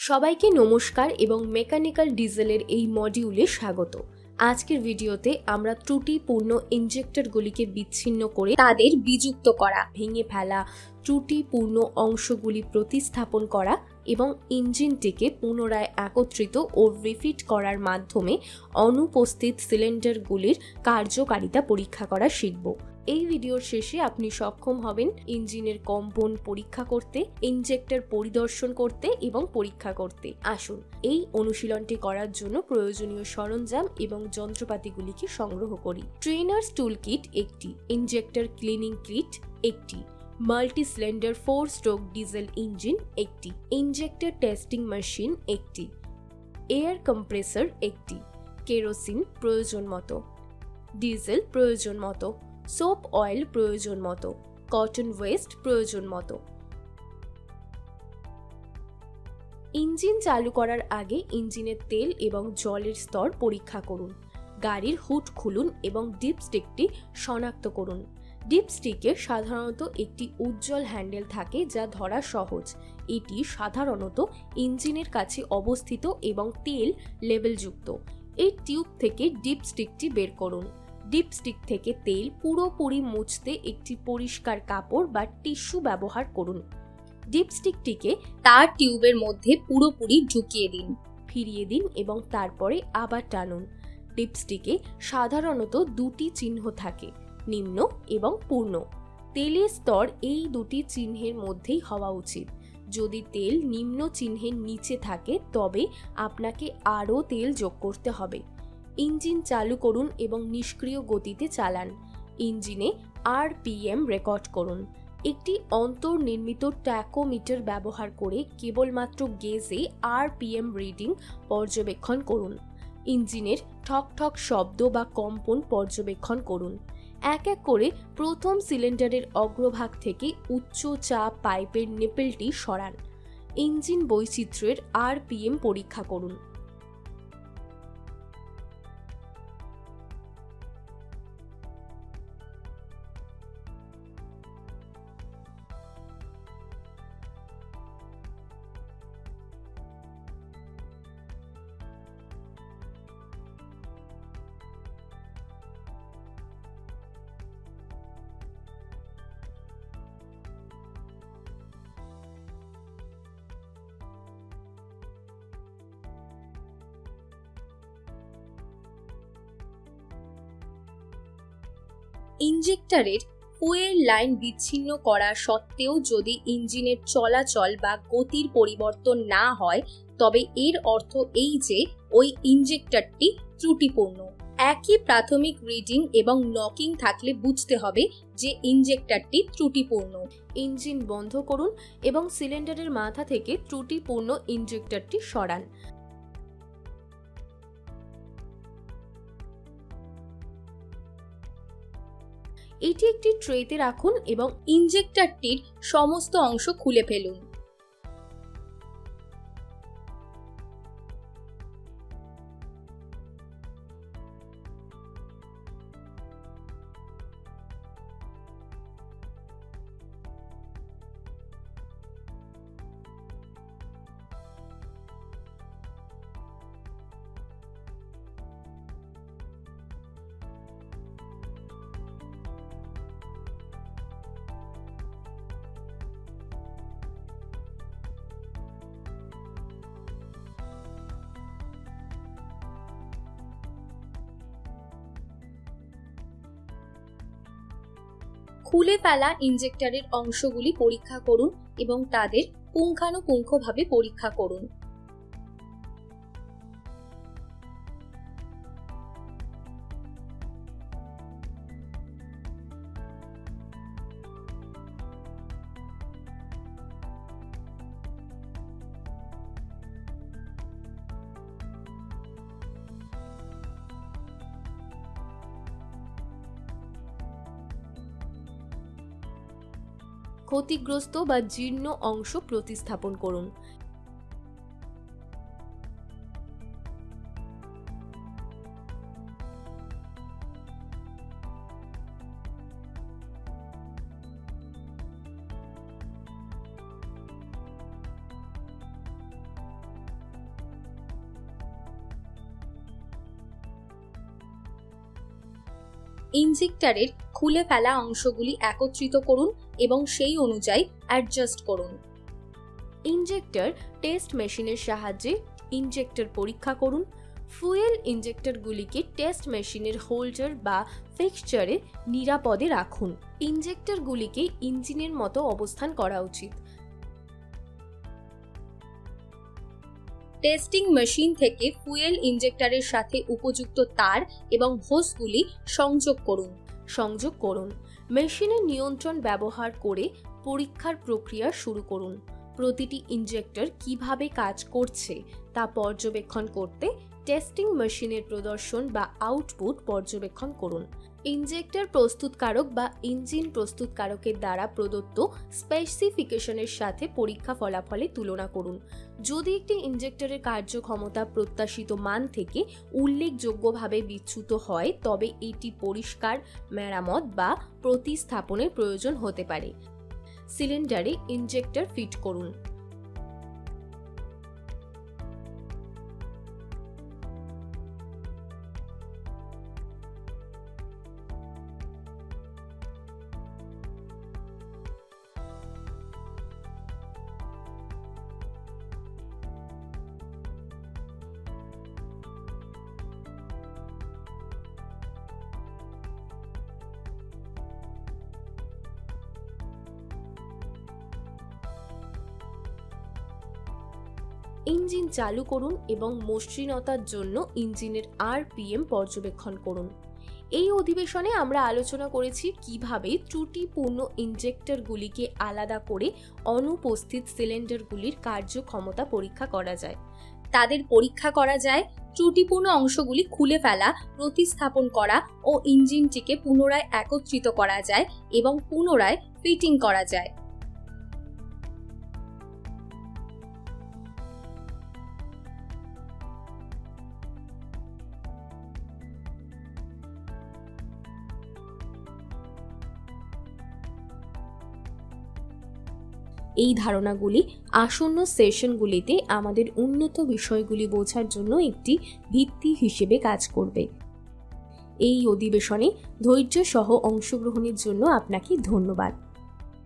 সবাইকে নমস্কার এবং মেকানিক্যাল ডিজেলের এই মডিউলে স্বাগত। আজকের ভিডিওতে আমরা ত্রুটিপূর্ণ ইনজেক্টরগুলিকে বিচ্ছিন্ন করে তাদের বিযুক্ত করা, ভেঙে ফেলা ত্রুটিপূর্ণ অংশগুলি প্রতিস্থাপন করা এবং ইঞ্জিনটিকে পুনরায় একত্রিত ও রিফিট করার মাধ্যমে অনুপস্থিত সিলিন্ডারগুলির কার্যকারিতা পরীক্ষা করা শিখব। এই ভিডিওর শেষে আপনি সক্ষম হবেন ইঞ্জিনের কম্পন পরীক্ষা করতে, ইনজেক্টর পরিদর্শন করতে এবং পরীক্ষা করতে। আসুন এই অনুশীলনটি করার জন্য প্রয়োজনীয় সরঞ্জাম এবং যন্ত্রপাতিগুলিকে সংগ্রহ করি। ট্রেনার্স টুল কিট একটি, ইনজেক্টর ক্লিনিং কিট একটি, multi cylinder 4 stroke diesel engine একটি, ইনজেক্টর টেস্টিং মেশিন একটি, এয়ার কম্প্রেসর একটি, কেরোসিন প্রয়োজন মতো, ডিজেল প্রয়োজন মতো, সোপ অয়েল প্রয়োজন মতো, কটন ওয়েস্ট প্রয়োজন মতো। ইঞ্জিন চালু করার আগে ইঞ্জিনের তেল এবং জলের স্তর পরীক্ষা করুন। গাড়ির হুড খুলুন এবং ডিপস্টিকটি শনাক্ত করুন। ডিপস্টিকে সাধারণত একটি উজ্জ্বল হ্যান্ডেল থাকে যা ধরা সহজ। এটি সাধারণত ইঞ্জিনের কাছে অবস্থিত এবং তেল লেবেলযুক্ত। এই টিউব থেকে ডিপস্টিকটি বের করুন। ডিপস্টিক থেকে তেল পুরোপুরি মুছতে একটি পরিষ্কার কাপড় বা টিস্যু ব্যবহার করুন। ডিপস্টিকটিকে তার টিউবের মধ্যে পুরোপুরি ঢুকিয়ে দিন, ফিরিয়ে দিন এবং তারপরে আবার টানুন। ডিপস্টিকে সাধারণত দুটি চিহ্ন থাকে, নিম্ন এবং পূর্ণ। তেলের স্তর এই দুটি চিহ্নের মধ্যেই হওয়া উচিত। যদি তেল নিম্ন চিহ্নের নিচে থাকে তবে আপনাকে আরও তেল যোগ করতে হবে। ইঞ্জিন চালু করুন এবং নিষ্ক্রিয় গতিতে চালান। ইঞ্জিনে আরপিএম রেকর্ড করুন। একটি অন্তর্নির্মিত ট্যাকোমিটার ব্যবহার করে কেবলমাত্র গেজে আরপিএম রিডিং পর্যবেক্ষণ করুন। ইঞ্জিনের ঠক ঠক শব্দ বা কম্পন পর্যবেক্ষণ করুন। এক এক করে প্রথম সিলিন্ডারের অগ্রভাগ থেকে উচ্চ চাপ পাইপের নিপেলটি সরান। ইঞ্জিন বৈচিত্র্যের আরপিএম পরীক্ষা করুন। ইনজেক্টরের ফুয়েল লাইন বিচ্ছিন্ন করা সত্ত্বেও যদি ইঞ্জিনের চলাচল বা গতির পরিবর্তন না হয় তবে এর অর্থ এই যে ওই ইনজেক্টরটি ত্রুটিপূর্ণ। একই প্রাথমিক রিডিং এবং নকিং থাকলে বুঝতে হবে যে ইনজেক্টরটি ত্রুটিপূর্ণ। ইঞ্জিন বন্ধ করুন এবং সিলিন্ডারের মাথা থেকে ত্রুটিপূর্ণ ইনজেক্টরটি সরান। এটি একটি ট্রেতে রাখুন এবং ইনজেক্টরটির সমস্ত অংশ খুলে ফেলুন। খুলে ফেলা ইনজেক্টরের অংশগুলি পরীক্ষা করুন এবং তাদের পুঙ্খানুপুঙ্খভাবে পরীক্ষা করুন। ক্ষতিগ্রস্ত বা জীর্ণ অংশ প্রতিস্থাপন করুন। ইনজেক্টরের খুলে ফেলা অংশগুলি একত্রিত করুন এবং সেই অনুযায়ী অ্যাডজাস্ট করুন। ইনজেক্টর টেস্ট মেশিনের সাহায্যে ইনজেক্টর পরীক্ষা করুন। ফুয়েল ইনজেক্টরগুলিকে টেস্ট মেশিনের হোল্ডার বা ফিক্সচারে নিরাপদে রাখুন। ইনজেক্টরগুলিকে ইঞ্জিনের মতো অবস্থান করা উচিত। টেস্টিং মেশিন থেকে ফুয়েল ইনজেক্টরের সাথে উপযুক্ত তার এবং হোসগুলি সংযোগ করুন। মেশিনের নিয়ন্ত্রণ ব্যবহার করে পরীক্ষার প্রক্রিয়া শুরু করুন। প্রতিটি ইনজেক্টর কিভাবে কাজ করছে তা পর্যবেক্ষণ করতে টেস্টিং মেশিনের প্রদর্শন বা আউটপুট পর্যবেক্ষণ করুন। ইনজেক্টর প্রস্তুতকারক বা ইঞ্জিন প্রস্তুতকারকের দ্বারা প্রদত্ত স্পেসিফিকেশনের সাথে পরীক্ষা ফলাফলে তুলনা করুন। যদি একটি ইনজেক্টরের কার্যক্ষমতা প্রত্যাশিত মান থেকে উল্লেখযোগ্যভাবে বিচ্যুত হয় তবে এটি পরিষ্কার মেরামত বা প্রতিস্থাপনের প্রয়োজন হতে পারে। সিলিন্ডারে ইনজেক্টর ফিট করুন। ইঞ্জিন চালু করুন এবং মসৃণতার জন্য ইঞ্জিনের আরপিএম পর্যবেক্ষণ করুন। এই অধিবেশনে আমরা আলোচনা করেছি কিভাবে ত্রুটিপূর্ণ ইনজেক্টরগুলিকে আলাদা করে অনুপস্থিত সিলিন্ডারগুলির কার্যক্ষমতা পরীক্ষা করা যায়। তাদের পরীক্ষা করা যায়, ত্রুটিপূর্ণ অংশগুলি খুলে ফেলা, প্রতিস্থাপন করা ও ইঞ্জিনটিকে পুনরায় একত্রিত করা যায় এবং পুনরায় ফিটিং করা যায়। এই ধারণাগুলি আসন্ন সেশনগুলিতে আমাদের উন্নত বিষয়গুলি বোঝার জন্য একটি ভিত্তি হিসেবে কাজ করবে। এই অধিবেশনে ধৈর্য সহ অংশগ্রহণের জন্য আপনাকে ধন্যবাদ।